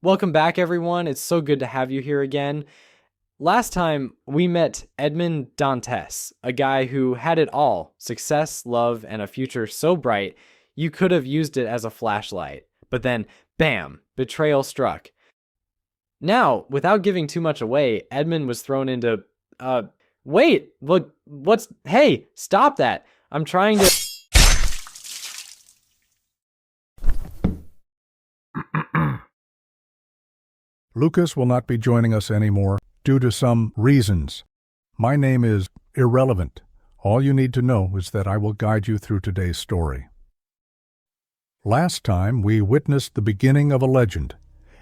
Welcome back, everyone. It's so good to have you here again. Last time, we met Edmond Dantes, a guy who had it all: success, love, and a future so bright you could have used it as a flashlight. But then, bam, betrayal struck. Now, without giving too much away, Edmund was thrown into... Wait! Look, Hey, stop that! I'm trying to... Lucas will not be joining us anymore due to some reasons. My name is irrelevant. All you need to know is that I will guide you through today's story. Last time, we witnessed the beginning of a legend.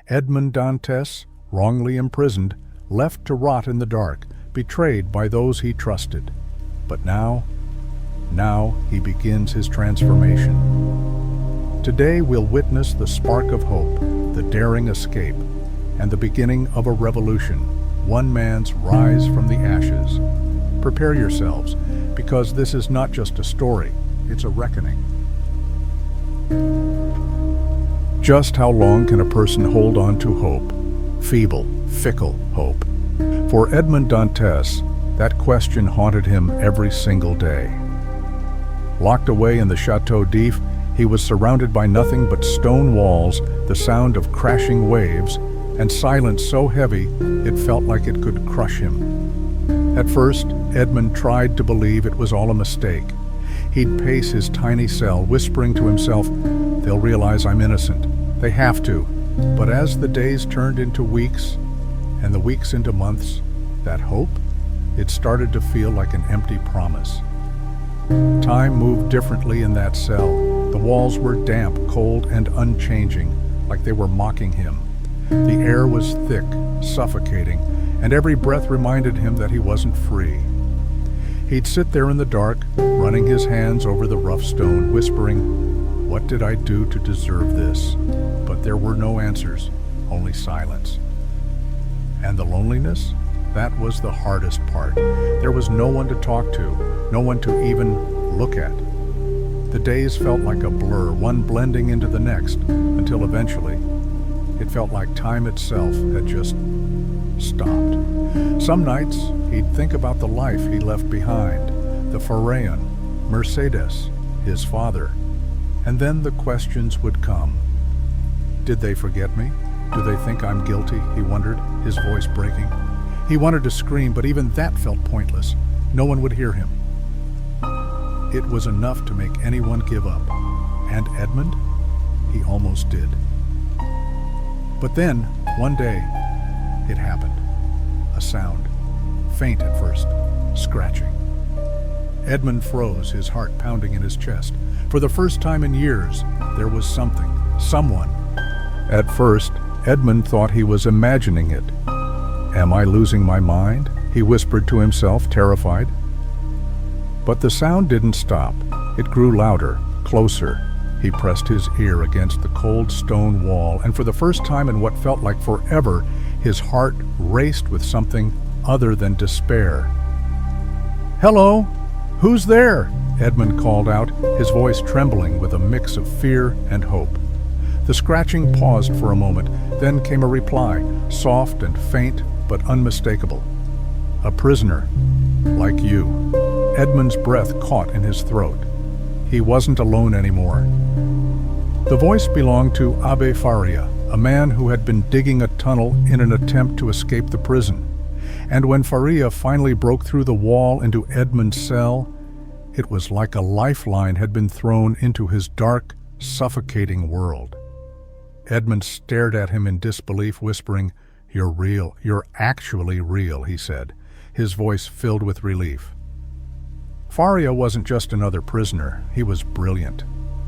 Edmond Dantes, wrongly imprisoned, left to rot in the dark, betrayed by those he trusted. But now he begins his transformation. Today we'll witness the spark of hope, the daring escape, and the beginning of a revolution, one man's rise from the ashes. Prepare yourselves, because this is not just a story, it's a reckoning. Just how long can a person hold on to hope? Feeble, fickle hope. For Edmond Dantes, that question haunted him every single day. Locked away in the Chateau d'If, he was surrounded by nothing but stone walls, the sound of crashing waves, and silence so heavy it felt like it could crush him. At first, Edmund tried to believe it was all a mistake. He'd pace his tiny cell, whispering to himself, "They'll realize I'm innocent. They have to." But as the days turned into weeks, and the weeks into months, that hope, it started to feel like an empty promise. Time moved differently in that cell. The walls were damp, cold, and unchanging, like they were mocking him. The air was thick, suffocating, and every breath reminded him that he wasn't free. He'd sit there in the dark, running his hands over the rough stone, whispering, "What did I do to deserve this?" But there were no answers, only silence. And the loneliness? That was the hardest part. There was no one to talk to, no one to even look at. The days felt like a blur, one blending into the next, until eventually, it felt like time itself had just stopped. Some nights, he'd think about the life he left behind, the Pharaon, Mercedes, his father, and then the questions would come. Did they forget me? Do they think I'm guilty? He wondered, his voice breaking. He wanted to scream, but even that felt pointless. No one would hear him. It was enough to make anyone give up. And Edmund? He almost did. But then, one day, it happened. A sound. Faint at first. Scratching. Edmund froze, his heart pounding in his chest. For the first time in years, there was something. Someone. At first, Edmund thought he was imagining it. "Am I losing my mind?" he whispered to himself, terrified. But the sound didn't stop. It grew louder, closer. He pressed his ear against the cold stone wall, and for the first time in what felt like forever, his heart raced with something other than despair. "Hello? Who's there?" Edmund called out, his voice trembling with a mix of fear and hope. The scratching paused for a moment, then came a reply, soft and faint but unmistakable. "A prisoner, like you." Edmund's breath caught in his throat. He wasn't alone anymore. The voice belonged to Abbe Faria, a man who had been digging a tunnel in an attempt to escape the prison. And when Faria finally broke through the wall into Edmund's cell, it was like a lifeline had been thrown into his dark, suffocating world. Edmund stared at him in disbelief, whispering, "You're real. You're actually real," he said, his voice filled with relief. Faria wasn't just another prisoner. He was brilliant.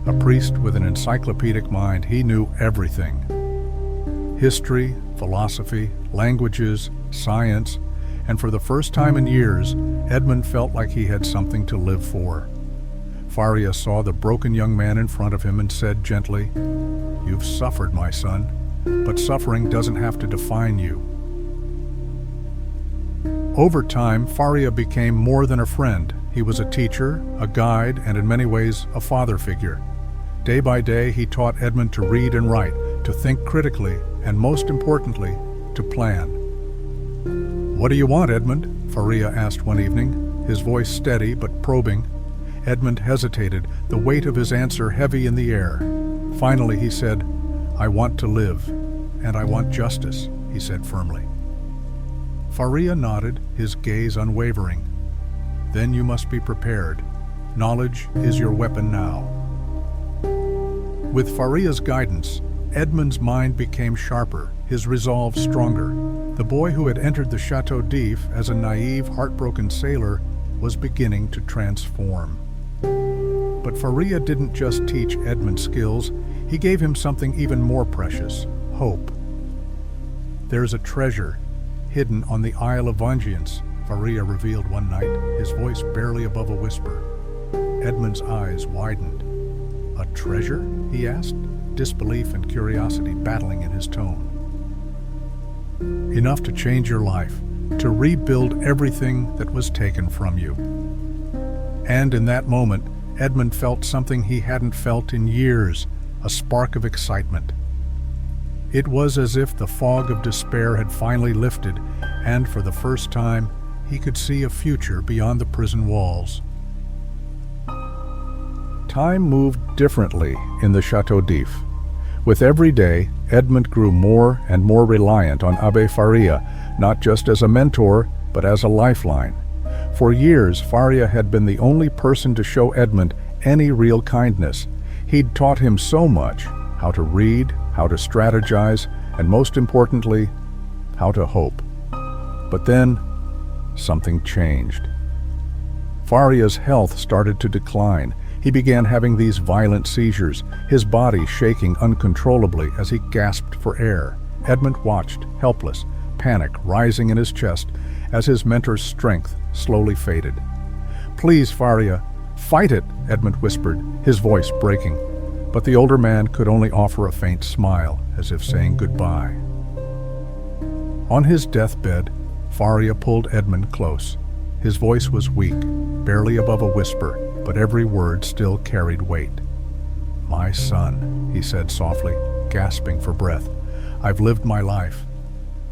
A priest with an encyclopedic mind, he knew everything. History, philosophy, languages, science, and for the first time in years, Edmund felt like he had something to live for. Faria saw the broken young man in front of him and said gently, "You've suffered, my son, but suffering doesn't have to define you." Over time, Faria became more than a friend. He was a teacher, a guide, and in many ways, a father figure. Day by day, he taught Edmund to read and write, to think critically, and most importantly, to plan. "What do you want, Edmund?" Faria asked one evening, his voice steady but probing. Edmund hesitated, the weight of his answer heavy in the air. Finally he said, "I want to live, and I want justice," he said firmly. Faria nodded, his gaze unwavering. "Then you must be prepared. Knowledge is your weapon now." With Faria's guidance, Edmund's mind became sharper, his resolve stronger. The boy who had entered the Chateau d'If as a naive, heartbroken sailor was beginning to transform. But Faria didn't just teach Edmund skills, he gave him something even more precious: hope. "There's a treasure hidden on the Isle of Vengeance," Faria revealed one night, his voice barely above a whisper. Edmund's eyes widened. "A treasure?" he asked, disbelief and curiosity battling in his tone. "Enough to change your life, to rebuild everything that was taken from you." And in that moment, Edmund felt something he hadn't felt in years, a spark of excitement. It was as if the fog of despair had finally lifted, and for the first time, he could see a future beyond the prison walls. Time moved differently in the Chateau d'If. With every day, Edmund grew more and more reliant on Abbe Faria, not just as a mentor, but as a lifeline. For years, Faria had been the only person to show Edmund any real kindness. He'd taught him so much: how to read, how to strategize, and most importantly, how to hope. But then, something changed. Faria's health started to decline. He began having these violent seizures, his body shaking uncontrollably as he gasped for air. Edmund watched, helpless, panic rising in his chest as his mentor's strength slowly faded. "Please, Faria, fight it," Edmund whispered, his voice breaking. But the older man could only offer a faint smile, as if saying goodbye. On his deathbed, Faria pulled Edmund close. His voice was weak, barely above a whisper, but every word still carried weight. "My son," he said softly, gasping for breath, "I've lived my life,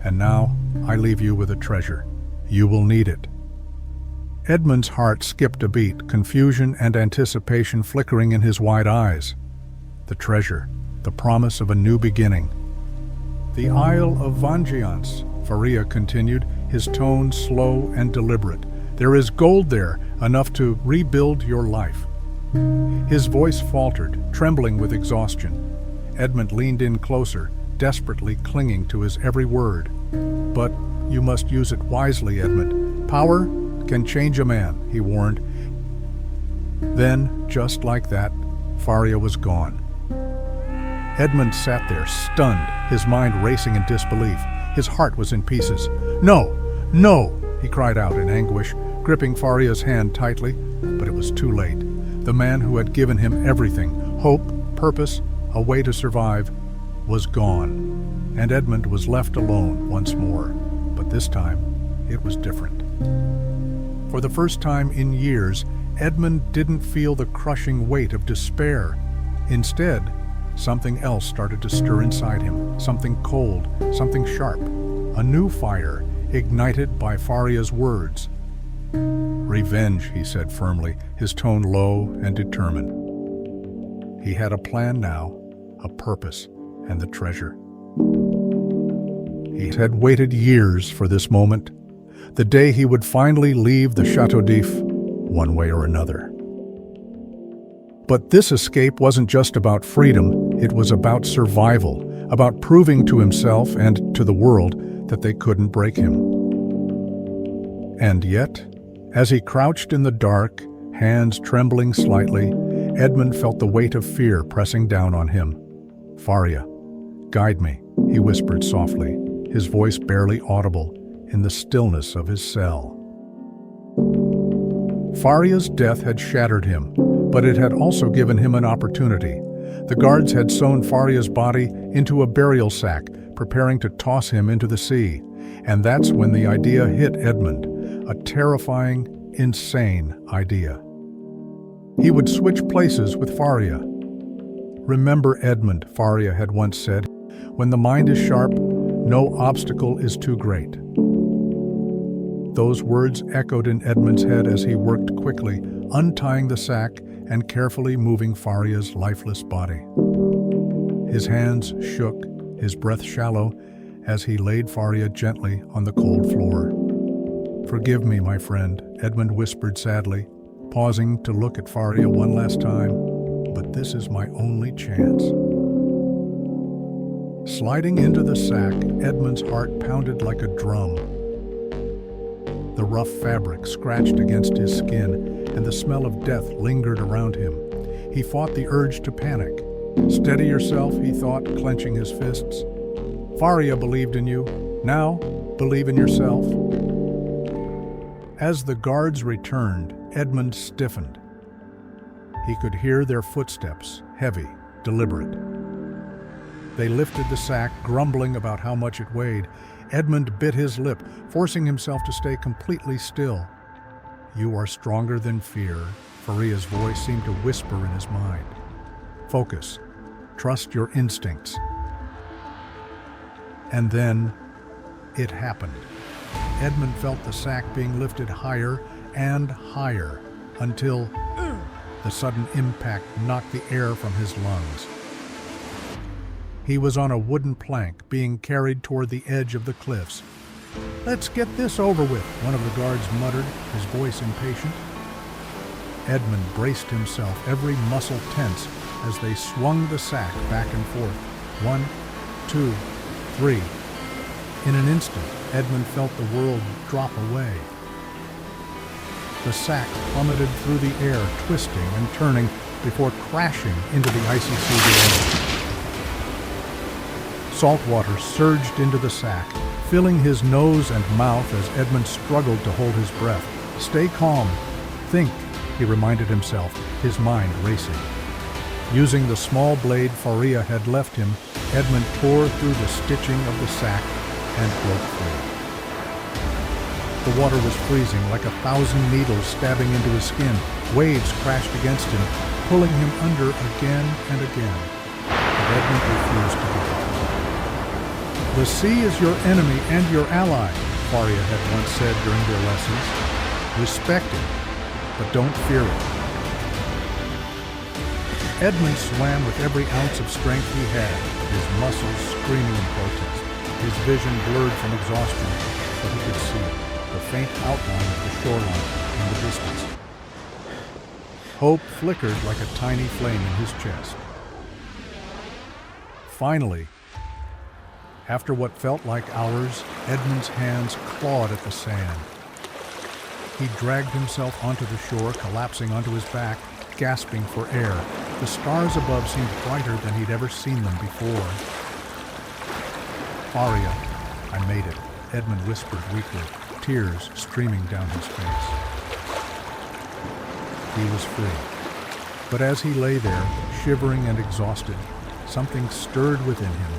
and now I leave you with a treasure. You will need it." Edmund's heart skipped a beat, confusion and anticipation flickering in his wide eyes. The treasure, the promise of a new beginning. "The Isle of Vengeance," Faria continued, his tone slow and deliberate. "There is gold there, enough to rebuild your life." His voice faltered, trembling with exhaustion. Edmund leaned in closer, desperately clinging to his every word. "But you must use it wisely, Edmund. Power can change a man," he warned. Then, just like that, Faria was gone. Edmund sat there, stunned, his mind racing in disbelief. His heart was in pieces. "No! No!" he cried out in anguish, gripping Faria's hand tightly, but it was too late. The man who had given him everything, hope, purpose, a way to survive, was gone, and Edmund was left alone once more. But this time, it was different. For the first time in years, Edmund didn't feel the crushing weight of despair. Instead, something else started to stir inside him, something cold, something sharp, a new fire ignited by Faria's words. "Revenge," he said firmly, his tone low and determined. He had a plan now, a purpose, and the treasure. He had waited years for this moment, the day he would finally leave the Chateau d'If, one way or another. But this escape wasn't just about freedom, it was about survival, about proving to himself and to the world that they couldn't break him. And yet, as he crouched in the dark, hands trembling slightly, Edmund felt the weight of fear pressing down on him. "Faria, guide me," he whispered softly, his voice barely audible in the stillness of his cell. Faria's death had shattered him, but it had also given him an opportunity. The guards had sewn Faria's body into a burial sack, preparing to toss him into the sea. And that's when the idea hit Edmund, a terrifying, insane idea. He would switch places with Faria. "Remember Edmund," Faria had once said, When the mind is sharp, no obstacle is too great. Those words echoed in Edmund's head as he worked quickly, untying the sack and carefully moving Faria's lifeless body. His hands shook, his breath shallow, as he laid Faria gently on the cold floor. "Forgive me, my friend," Edmund whispered sadly, pausing to look at Faria one last time, "but this is my only chance." Sliding into the sack, Edmund's heart pounded like a drum. The rough fabric scratched against his skin, and the smell of death lingered around him. He fought the urge to panic. "Steady yourself," he thought, clenching his fists. "Faria believed in you. Now, believe in yourself." As the guards returned, Edmund stiffened. He could hear their footsteps, heavy, deliberate. They lifted the sack, grumbling about how much it weighed. Edmund bit his lip, forcing himself to stay completely still. "You are stronger than fear," Faria's voice seemed to whisper in his mind. "Focus. Trust your instincts." And then, it happened. Edmund felt the sack being lifted higher and higher until the sudden impact knocked the air from his lungs. He was on a wooden plank being carried toward the edge of the cliffs. "Let's get this over with," one of the guards muttered, his voice impatient. Edmund braced himself, every muscle tense, as they swung the sack back and forth. 1, 2, 3. In an instant, Edmund felt the world drop away. The sack plummeted through the air, twisting and turning before crashing into the icy sea below. Salt water surged into the sack, filling his nose and mouth as Edmund struggled to hold his breath. "Stay calm. Think," he reminded himself, his mind racing. Using the small blade Faria had left him, Edmund tore through the stitching of the sack and broke free. The water was freezing, like 1,000 needles stabbing into his skin. Waves crashed against him, pulling him under again and again. But Edmund refused to give up. "The sea is your enemy and your ally," Faria had once said during their lessons. "Respect it, but don't fear it." Edmund swam with every ounce of strength he had, his muscles screaming in protest. His vision blurred from exhaustion, but he could see the faint outline of the shoreline in the distance. Hope flickered like a tiny flame in his chest. Finally, after what felt like hours, Edmund's hands clawed at the sand. He dragged himself onto the shore, collapsing onto his back, gasping for air. The stars above seemed brighter than he'd ever seen them before. "Faria, I made it," Edmund whispered weakly, tears streaming down his face. He was free. But as he lay there, shivering and exhausted, something stirred within him.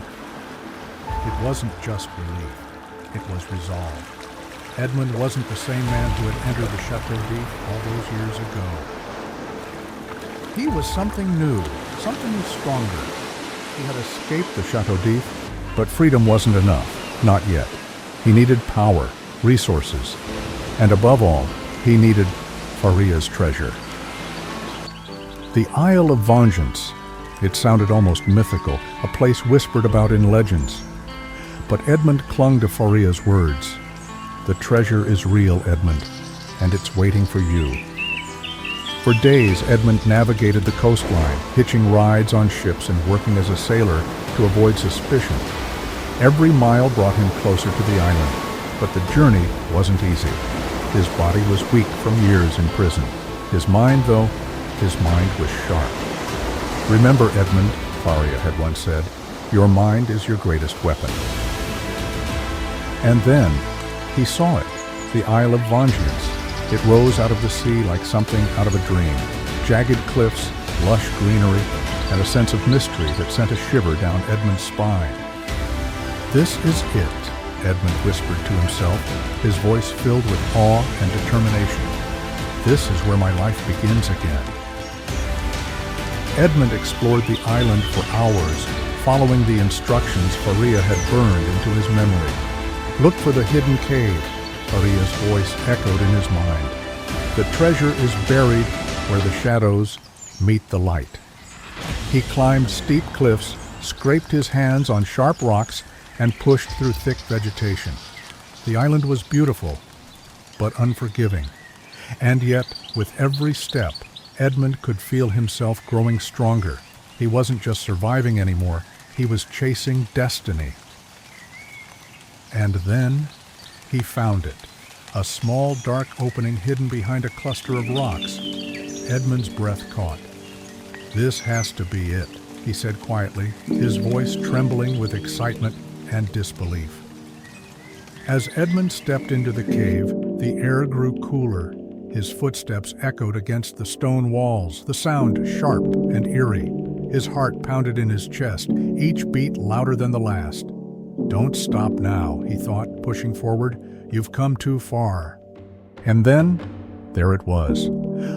It wasn't just relief, it was resolve. Edmund wasn't the same man who had entered the Chateau d'If all those years ago. He was something new, something stronger. He had escaped the Chateau d'If, but freedom wasn't enough, not yet. He needed power, resources, and above all, he needed Faria's treasure. The Isle of Vengeance. It sounded almost mythical, a place whispered about in legends. But Edmund clung to Faria's words. "The treasure is real, Edmund, and it's waiting for you." For days, Edmund navigated the coastline, hitching rides on ships and working as a sailor to avoid suspicion. Every mile brought him closer to the island, but the journey wasn't easy. His body was weak from years in prison. His mind was sharp. "Remember, Edmund," Faria had once said, "your mind is your greatest weapon." And then, he saw it, the Isle of Vengeance. It rose out of the sea like something out of a dream. Jagged cliffs, lush greenery, and a sense of mystery that sent a shiver down Edmund's spine. "This is it," Edmund whispered to himself, his voice filled with awe and determination. "This is where my life begins again." Edmund explored the island for hours, following the instructions Faria had burned into his memory. "Look for the hidden cave," Faria's voice echoed in his mind. "The treasure is buried where the shadows meet the light." He climbed steep cliffs, scraped his hands on sharp rocks, and pushed through thick vegetation. The island was beautiful, but unforgiving. And yet, with every step, Edmund could feel himself growing stronger. He wasn't just surviving anymore, he was chasing destiny. And then he found it, a small dark opening hidden behind a cluster of rocks. Edmund's breath caught. "This has to be it," he said quietly, his voice trembling with excitement and disbelief. As Edmund stepped into the cave, the air grew cooler. His footsteps echoed against the stone walls, the sound sharp and eerie. His heart pounded in his chest, each beat louder than the last. "Don't stop now," he thought, pushing forward. "You've come too far." And then, there it was,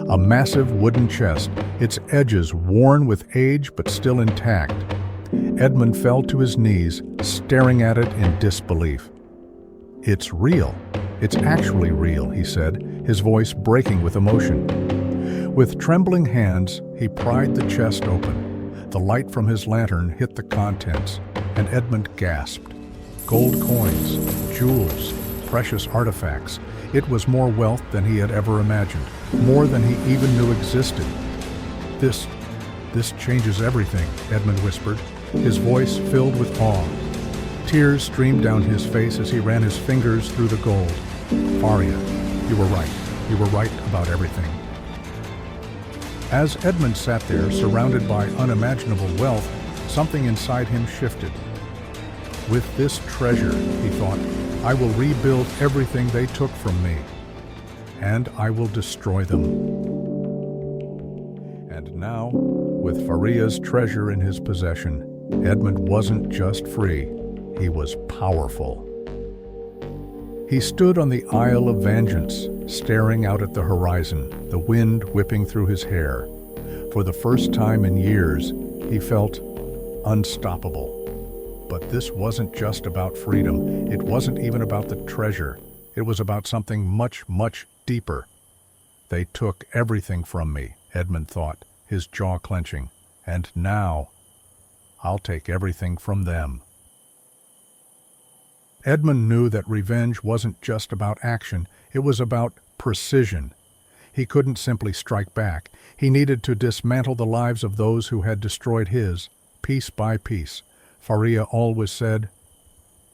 a massive wooden chest, its edges worn with age but still intact. Edmund fell to his knees, staring at it in disbelief. "It's real. It's actually real," he said, his voice breaking with emotion. With trembling hands, he pried the chest open. The light from his lantern hit the contents, and Edmund gasped. Gold coins, jewels, precious artifacts. It was more wealth than he had ever imagined, more than he even knew existed. This changes everything," Edmund whispered, his voice filled with awe. Tears streamed down his face as he ran his fingers through the gold. "Faria, you were right. You were right about everything." As Edmund sat there, surrounded by unimaginable wealth, something inside him shifted. "With this treasure," he thought, "I will rebuild everything they took from me, and I will destroy them." And now, with Faria's treasure in his possession, Edmund wasn't just free, he was powerful. He stood on the Isle of Vengeance, staring out at the horizon, the wind whipping through his hair. For the first time in years, he felt unstoppable. But this wasn't just about freedom. It wasn't even about the treasure. It was about something much, much deeper. "They took everything from me," Edmund thought, his jaw clenching. "And now, I'll take everything from them." Edmund knew that revenge wasn't just about action, it was about precision. He couldn't simply strike back. He needed to dismantle the lives of those who had destroyed his, piece by piece. Faria always said,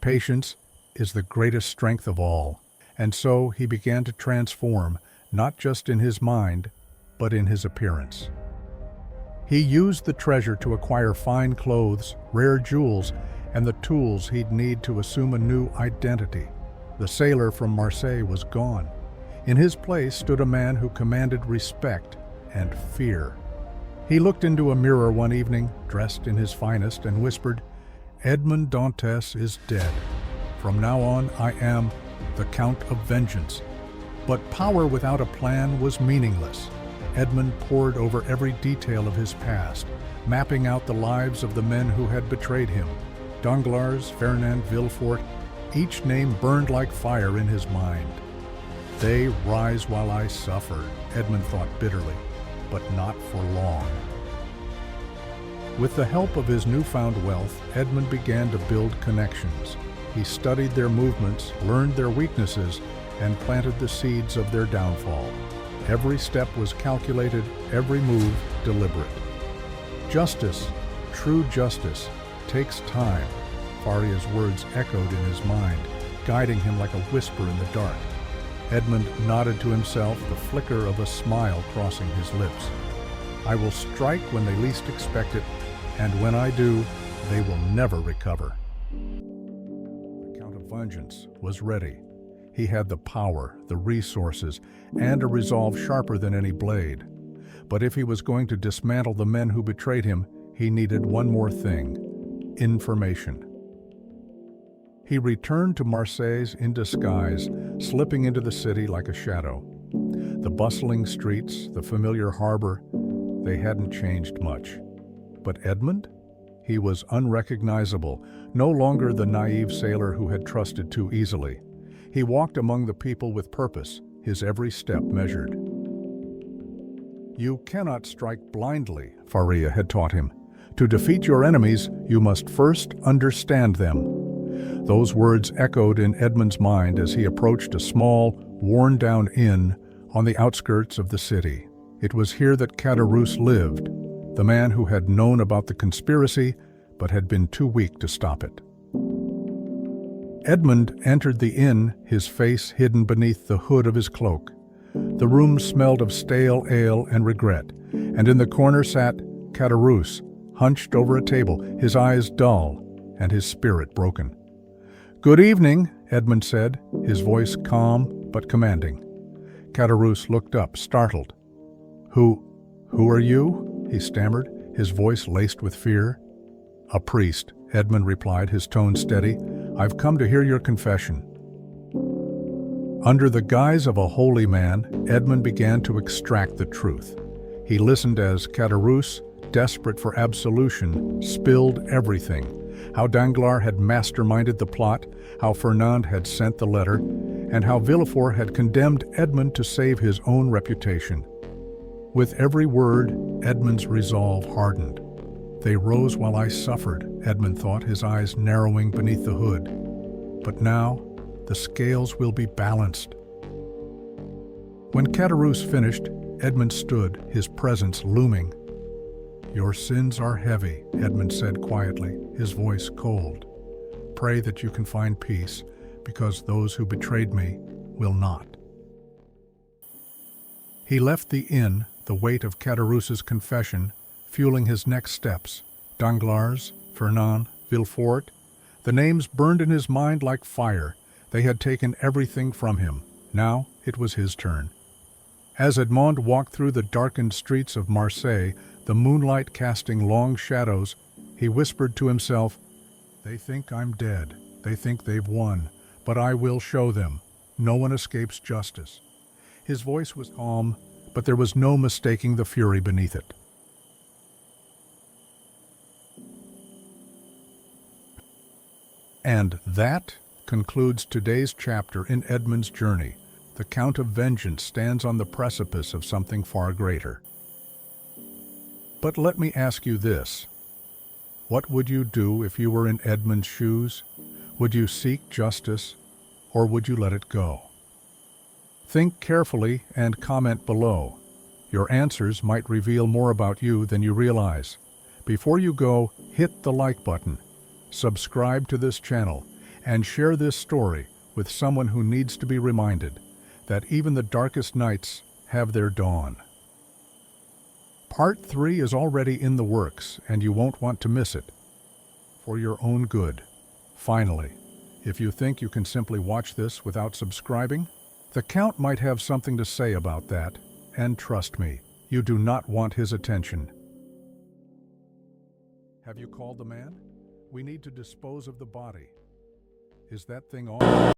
"Patience is the greatest strength of all." And so he began to transform, not just in his mind, but in his appearance. He used the treasure to acquire fine clothes, rare jewels, and the tools he'd need to assume a new identity. The sailor from Marseille was gone. In his place stood a man who commanded respect and fear. He looked into a mirror one evening, dressed in his finest, and whispered, "Edmond Dantes is dead. From now on, I am the Count of Vengeance." But power without a plan was meaningless. Edmund pored over every detail of his past, mapping out the lives of the men who had betrayed him. Danglars, Fernand, Villefort, each name burned like fire in his mind. "They rise while I suffer," Edmund thought bitterly, but not for long. With the help of his newfound wealth, Edmund began to build connections. He studied their movements, learned their weaknesses, and planted the seeds of their downfall. Every step was calculated, every move deliberate. Justice, true justice, takes time. Faria's words echoed in his mind, guiding him like a whisper in the dark. Edmund nodded to himself, the flicker of a smile crossing his lips. "I will strike when they least expect it, and when I do, they will never recover." The Count of Vengeance was ready. He had the power, the resources, and a resolve sharper than any blade. But if he was going to dismantle the men who betrayed him, he needed one more thing: information. He returned to Marseille in disguise, slipping into the city like a shadow. The bustling streets, the familiar harbor, they hadn't changed much. But Edmund? He was unrecognizable, no longer the naive sailor who had trusted too easily. He walked among the people with purpose, his every step measured. You cannot strike blindly, Faria had taught him. To defeat your enemies, you must first understand them. Those words echoed in Edmund's mind as he approached a small, worn-down inn on the outskirts of the city. It was here that Caderousse lived, the man who had known about the conspiracy but had been too weak to stop it. Edmund entered the inn, his face hidden beneath the hood of his cloak. The room smelled of stale ale and regret, and in the corner sat Caderousse, hunched over a table, his eyes dull and his spirit broken. "Good evening," Edmund said, his voice calm but commanding. Caderousse looked up, startled. Who are you?" he stammered, his voice laced with fear. "A priest," Edmund replied, his tone steady. "I've come to hear your confession." Under the guise of a holy man, Edmund began to extract the truth. He listened as Caderousse, desperate for absolution, spilled everything. How Danglars had masterminded the plot, how Fernand had sent the letter, and how Villefort had condemned Edmund to save his own reputation. With every word, Edmund's resolve hardened. They rose while I suffered, Edmund thought, his eyes narrowing beneath the hood. But now, the scales will be balanced. When Caderousse finished, Edmund stood, his presence looming. "Your sins are heavy," Edmund said quietly, his voice cold. "Pray that you can find peace, because those who betrayed me will not." He left the inn, the weight of Caderousse's confession fueling his next steps. Danglars, Fernand, Villefort, the names burned in his mind like fire. They had taken everything from him. Now it was his turn. As Edmond walked through the darkened streets of Marseille, the moonlight casting long shadows, he whispered to himself, "They think I'm dead. They think they've won. But I will show them. No one escapes justice." His voice was calm, but there was no mistaking the fury beneath it. And that concludes today's chapter in Edmund's journey. The Count of Vengeance stands on the precipice of something far greater. But let me ask you this. What would you do if you were in Edmund's shoes? Would you seek justice, or would you let it go? Think carefully and comment below. Your answers might reveal more about you than you realize. Before you go, hit the like button, subscribe to this channel, and share this story with someone who needs to be reminded that even the darkest nights have their dawn. Part 3 is already in the works, and you won't want to miss it. For your own good. Finally, if you think you can simply watch this without subscribing, the Count might have something to say about that, and trust me, you do not want his attention. Have you called the man? We need to dispose of the body. Is that thing all?